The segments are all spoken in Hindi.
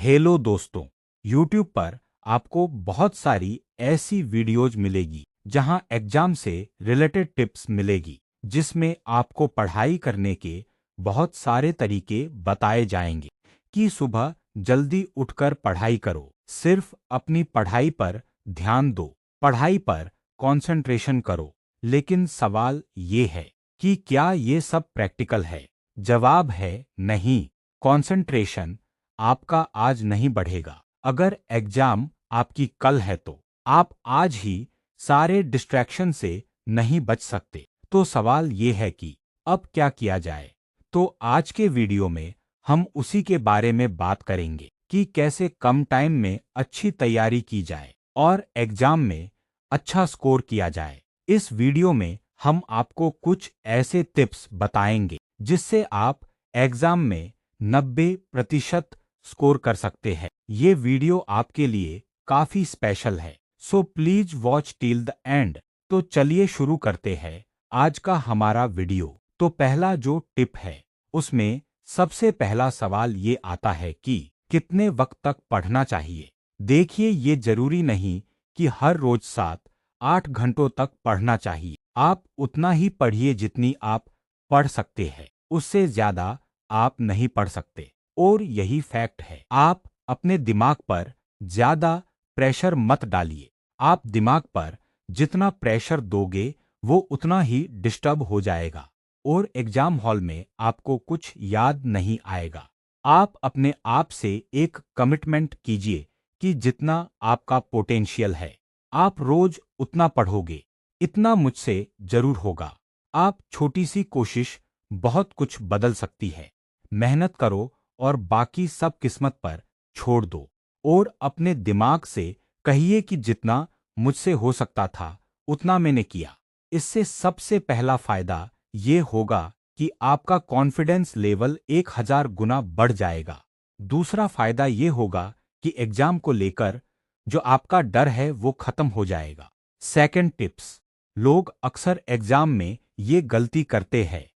हेलो दोस्तों, YouTube पर आपको बहुत सारी ऐसी वीडियोज मिलेगी जहां एग्जाम से रिलेटेड टिप्स मिलेगी, जिसमें आपको पढ़ाई करने के बहुत सारे तरीके बताए जाएंगे कि सुबह जल्दी उठकर पढ़ाई करो, सिर्फ अपनी पढ़ाई पर ध्यान दो, पढ़ाई पर कंसंट्रेशन करो। लेकिन सवाल ये है कि क्या ये सब प्रैक्टिकल है? जवाब है नहीं। कंसंट्रेशन आपका आज नहीं बढ़ेगा। अगर एग्जाम आपकी कल है तो आप आज ही सारे डिस्ट्रैक्शन से नहीं बच सकते। तो सवाल ये है कि अब क्या किया जाए? तो आज के वीडियो में हम उसी के बारे में बात करेंगे कि कैसे कम टाइम में अच्छी तैयारी की जाए और एग्जाम में अच्छा स्कोर किया जाए। इस वीडियो में हम आपको कुछ ऐसे टिप्स बताएंगे जिससे आप एग्जाम में 90% स्कोर कर सकते हैं। ये वीडियो आपके लिए काफी स्पेशल है, so please watch till the end. तो चलिए शुरू करते हैं आज का हमारा वीडियो। तो पहला जो टिप है उसमें सबसे पहला सवाल ये आता है कि कितने वक्त तक पढ़ना चाहिए। देखिए, ये जरूरी नहीं कि हर रोज 7-8 घंटों तक पढ़ना चाहिए। आप उतना ही पढ़िए जितनी आप पढ़ सकते हैं, उससे ज्यादा आप नहीं पढ़ सकते। और यही फैक्ट है। आप अपने दिमाग पर ज्यादा प्रेशर मत डालिए। आप दिमाग पर जितना प्रेशर दोगे वो उतना ही डिस्टर्ब हो जाएगा और एग्जाम हॉल में आपको कुछ याद नहीं आएगा। आप अपने आप से एक कमिटमेंट कीजिए कि जितना आपका पोटेंशियल है आप रोज उतना पढ़ोगे। इतना मुझसे जरूर होगा। आप छोटी सी कोशिश बहुत कुछ बदल सकती है। मेहनत करो और बाकी सब किस्मत पर छोड़ दो। और अपने दिमाग से कहिए कि जितना मुझसे हो सकता था उतना मैंने किया। इससे सबसे पहला फायदा ये होगा कि आपका कॉन्फिडेंस लेवल 1000 गुना बढ़ जाएगा। दूसरा फायदा ये होगा कि एग्जाम को लेकर जो आपका डर है वो खत्म हो जाएगा। सेकंड टिप्स, लोग अक्सर एग्जाम में ये गलती करते हैं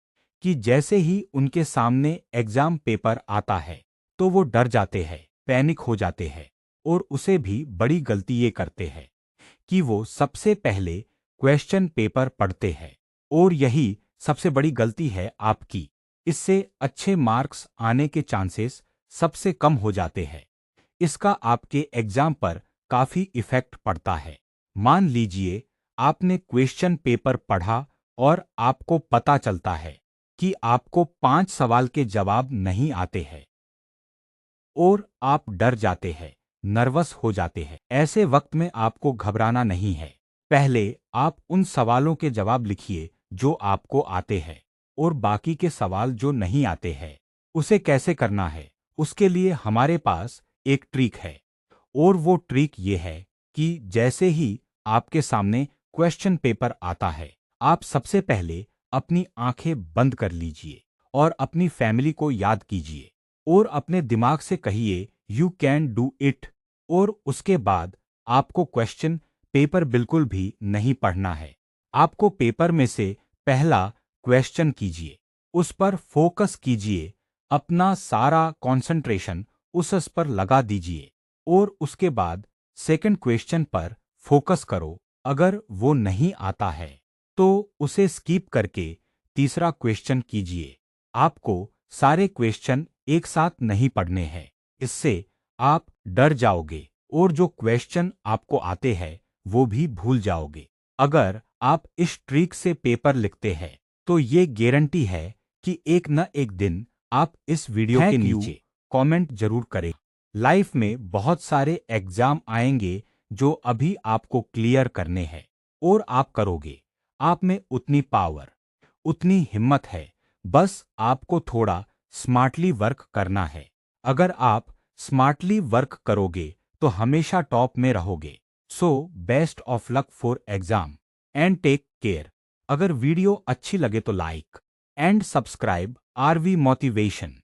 कि जैसे ही उनके सामने एग्जाम पेपर आता है तो वो डर जाते हैं, पैनिक हो जाते हैं और उसे भी बड़ी गलती ये करते हैं कि वो सबसे पहले क्वेश्चन पेपर पढ़ते हैं। और यही सबसे बड़ी गलती है आपकी। इससे अच्छे मार्क्स आने के चांसेस सबसे कम हो जाते हैं। इसका आपके एग्जाम पर काफी इफेक्ट पड़ता है। मान लीजिए आपने क्वेश्चन पेपर पढ़ा और आपको पता चलता है कि आपको 5 सवाल के जवाब नहीं आते हैं और आप डर जाते हैं, नर्वस हो जाते हैं। ऐसे वक्त में आपको घबराना नहीं है। पहले आप उन सवालों के जवाब लिखिए जो आपको आते हैं और बाकी के सवाल जो नहीं आते हैं उसे कैसे करना है, उसके लिए हमारे पास एक ट्रिक है। और वो ट्रिक ये है कि जैसे ही आपके सामने क्वेश्चन पेपर आता है आप सबसे पहले अपनी आंखें बंद कर लीजिए और अपनी फैमिली को याद कीजिए और अपने दिमाग से कहिए यू कैन डू इट। और उसके बाद आपको क्वेश्चन पेपर बिल्कुल भी नहीं पढ़ना है। आपको पेपर में से पहला क्वेश्चन कीजिए, उस पर फोकस कीजिए, अपना सारा कंसंट्रेशन उस पर लगा दीजिए और उसके बाद सेकंड क्वेश्चन पर फोकस करो। अगर वो नहीं आता है तो उसे स्किप करके तीसरा क्वेश्चन कीजिए। आपको सारे क्वेश्चन एक साथ नहीं पढ़ने हैं, इससे आप डर जाओगे और जो क्वेश्चन आपको आते हैं वो भी भूल जाओगे। अगर आप इस ट्रिक से पेपर लिखते हैं तो ये गारंटी है कि एक न एक दिन आप इस वीडियो के नीचे कमेंट जरूर करें। लाइफ में बहुत सारे एग्जाम आएंगे जो अभी आपको क्लियर करने हैं और आप करोगे। आप में उतनी पावर, उतनी हिम्मत है, बस आपको थोड़ा स्मार्टली वर्क करना है। अगर आप स्मार्टली वर्क करोगे तो हमेशा टॉप में रहोगे। So best of luck for exam and take care. अगर वीडियो अच्छी लगे तो like and subscribe R V motivation.